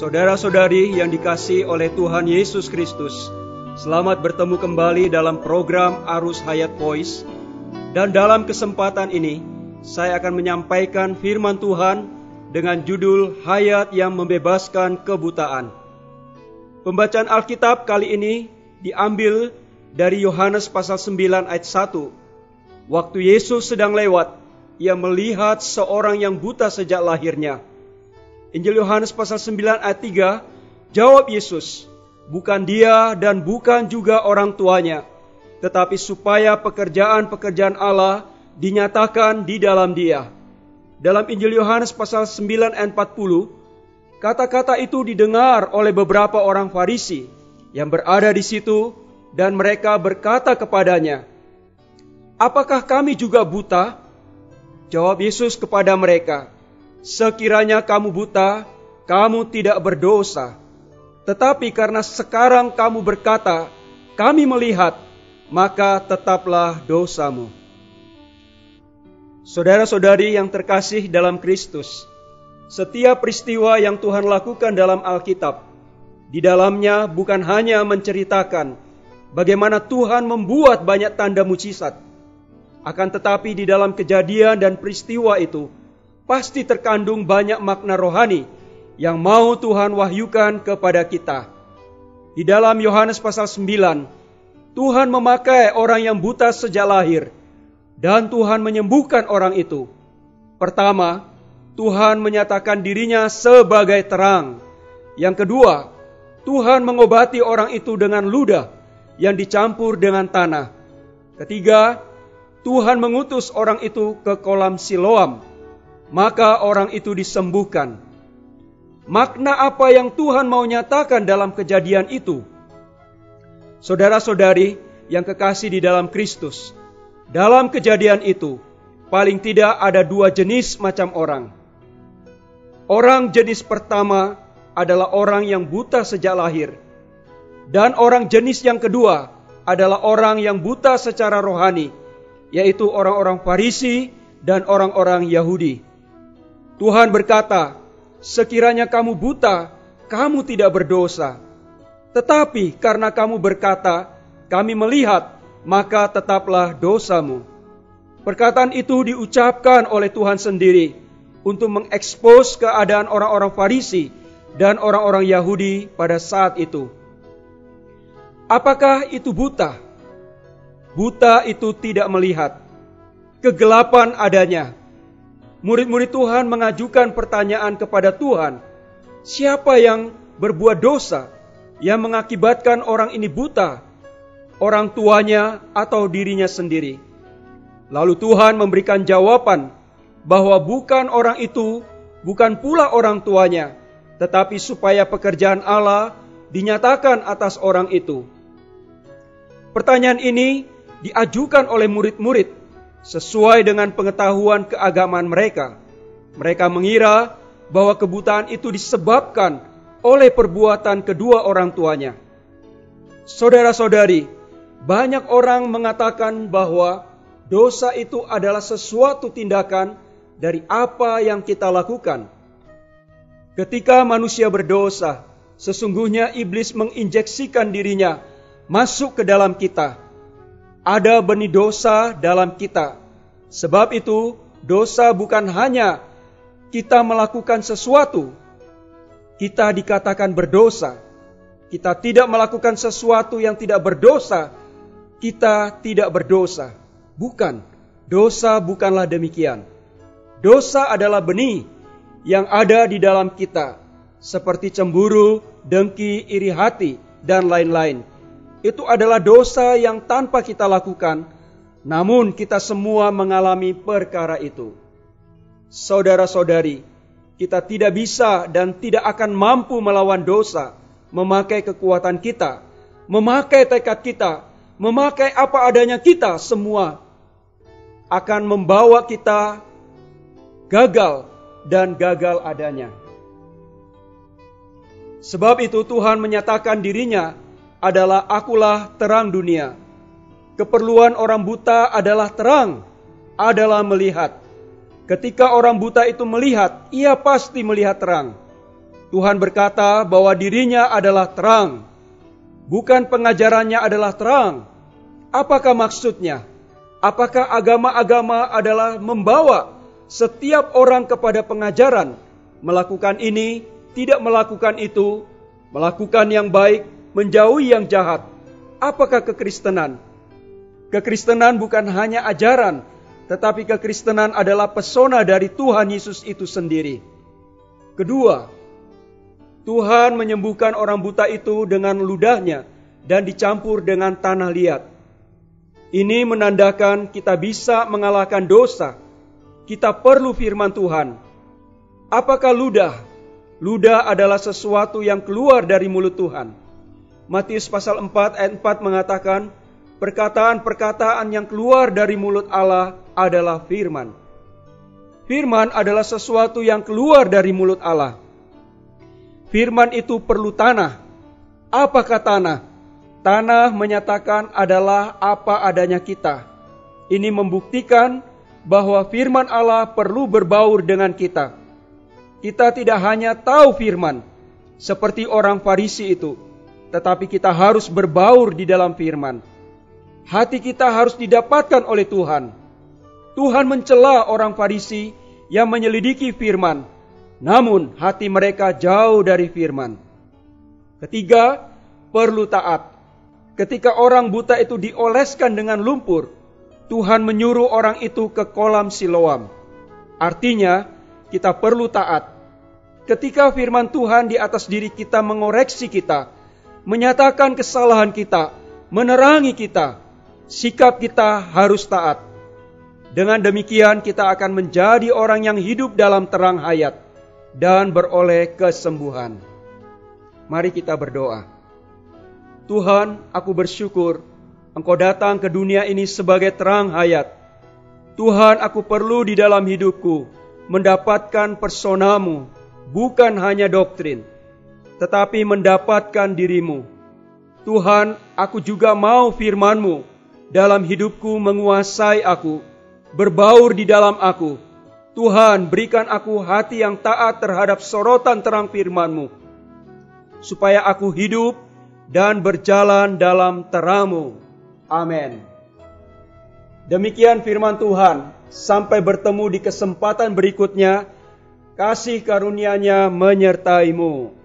Saudara-saudari yang dikasihi oleh Tuhan Yesus Kristus, selamat bertemu kembali dalam program Arus Hayat Voice. Dan dalam kesempatan ini, saya akan menyampaikan firman Tuhan dengan judul Hayat yang Membebaskan Kebutaan. Pembacaan Alkitab kali ini diambil dari Yohanes pasal 9 ayat 1. Waktu Yesus sedang lewat, ia melihat seorang yang buta sejak lahirnya. Injil Yohanes pasal 9 ayat 3, jawab Yesus, bukan dia dan bukan juga orang tuanya, tetapi supaya pekerjaan-pekerjaan Allah dinyatakan di dalam dia. Dalam Injil Yohanes pasal 9 ayat 40, kata-kata itu didengar oleh beberapa orang Farisi yang berada di situ, dan mereka berkata kepadanya, apakah kami juga buta? Jawab Yesus kepada mereka, sekiranya kamu buta, kamu tidak berdosa. Tetapi karena sekarang kamu berkata, kami melihat, maka tetaplah dosamu. Saudara-saudari yang terkasih dalam Kristus, setiap peristiwa yang Tuhan lakukan dalam Alkitab, di dalamnya bukan hanya menceritakan bagaimana Tuhan membuat banyak tanda mujizat, akan tetapi di dalam kejadian dan peristiwa itu, pasti terkandung banyak makna rohani yang mau Tuhan wahyukan kepada kita. Di dalam Yohanes pasal 9, Tuhan memakai orang yang buta sejak lahir, dan Tuhan menyembuhkan orang itu. Pertama, Tuhan menyatakan dirinya sebagai terang. Yang kedua, Tuhan mengobati orang itu dengan ludah yang dicampur dengan tanah. Ketiga, Tuhan mengutus orang itu ke kolam Siloam, maka orang itu disembuhkan. Makna apa yang Tuhan mau nyatakan dalam kejadian itu? Saudara-saudari yang kekasih di dalam Kristus, dalam kejadian itu, paling tidak ada dua jenis macam orang. Orang jenis pertama adalah orang yang buta sejak lahir. Dan orang jenis yang kedua adalah orang yang buta secara rohani, yaitu orang-orang Farisi dan orang-orang Yahudi. Tuhan berkata, sekiranya kamu buta, kamu tidak berdosa. Tetapi karena kamu berkata, kami melihat, maka tetaplah dosamu. Perkataan itu diucapkan oleh Tuhan sendiri untuk mengekspos keadaan orang-orang Farisi dan orang-orang Yahudi pada saat itu. Apakah itu buta? Buta itu tidak melihat. Kegelapan adanya. Murid-murid Tuhan mengajukan pertanyaan kepada Tuhan, siapa yang berbuat dosa yang mengakibatkan orang ini buta? Orang tuanya atau dirinya sendiri? Lalu Tuhan memberikan jawaban bahwa bukan orang itu, bukan pula orang tuanya, tetapi supaya pekerjaan Allah dinyatakan atas orang itu. Pertanyaan ini diajukan oleh murid-murid sesuai dengan pengetahuan keagamaan mereka. Mereka mengira bahwa kebutaan itu disebabkan oleh perbuatan kedua orang tuanya. Saudara-saudari, banyak orang mengatakan bahwa dosa itu adalah sesuatu tindakan dari apa yang kita lakukan. Ketika manusia berdosa, sesungguhnya iblis menginjeksikan dirinya masuk ke dalam kita. Ada benih dosa dalam kita. Sebab itu, dosa bukan hanya kita melakukan sesuatu. Kita dikatakan berdosa. Kita tidak melakukan sesuatu yang tidak berdosa. Kita tidak berdosa. Bukan. Dosa bukanlah demikian. Dosa adalah benih yang ada di dalam kita. Seperti cemburu, dengki, iri hati, dan lain-lain. Itu adalah dosa yang tanpa kita lakukan, namun kita semua mengalami perkara itu. Saudara-saudari, kita tidak bisa dan tidak akan mampu melawan dosa, memakai kekuatan kita, memakai tekad kita, memakai apa adanya kita semua, akan membawa kita gagal dan gagal adanya. Sebab itu Tuhan menyatakan dirinya adalah akulah terang dunia. Keperluan orang buta adalah terang, adalah melihat. Ketika orang buta itu melihat, ia pasti melihat terang. Tuhan berkata bahwa dirinya adalah terang, bukan pengajarannya adalah terang. Apakah maksudnya? Apakah agama-agama adalah membawa setiap orang kepada pengajaran, melakukan ini, tidak melakukan itu, melakukan yang baik, menjauhi yang jahat? Apakah kekristenan? Kekristenan bukan hanya ajaran, tetapi kekristenan adalah pesona dari Tuhan Yesus itu sendiri. Kedua, Tuhan menyembuhkan orang buta itu dengan ludahnya dan dicampur dengan tanah liat. Ini menandakan kita bisa mengalahkan dosa. Kita perlu firman Tuhan. Apakah ludah? Ludah adalah sesuatu yang keluar dari mulut Tuhan. Matius pasal 4 ayat 4 mengatakan, perkataan-perkataan yang keluar dari mulut Allah adalah firman. Firman adalah sesuatu yang keluar dari mulut Allah. Firman itu perlu tanah. Apakah tanah? Tanah menyatakan adalah apa adanya kita. Ini membuktikan bahwa firman Allah perlu berbaur dengan kita. Kita tidak hanya tahu firman, seperti orang Farisi itu, tetapi kita harus berbaur di dalam firman. Hati kita harus didapatkan oleh Tuhan. Tuhan mencela orang Farisi yang menyelidiki firman, namun hati mereka jauh dari firman. Ketiga, perlu taat. Ketika orang buta itu dioleskan dengan lumpur, Tuhan menyuruh orang itu ke kolam Siloam. Artinya, kita perlu taat. Ketika firman Tuhan di atas diri kita mengoreksi kita, menyatakan kesalahan kita, menerangi kita, sikap kita harus taat. Dengan demikian kita akan menjadi orang yang hidup dalam terang hayat dan beroleh kesembuhan. Mari kita berdoa. Tuhan, aku bersyukur Engkau datang ke dunia ini sebagai terang hayat. Tuhan, aku perlu di dalam hidupku mendapatkan personamu, bukan hanya doktrin, tetapi mendapatkan dirimu. Tuhan, aku juga mau firman-Mu dalam hidupku menguasai aku, berbaur di dalam aku. Tuhan, berikan aku hati yang taat terhadap sorotan terang firman-Mu, supaya aku hidup dan berjalan dalam terang-Mu. Amin. Demikian firman Tuhan. Sampai bertemu di kesempatan berikutnya. Kasih karunia-Nya menyertai-mu.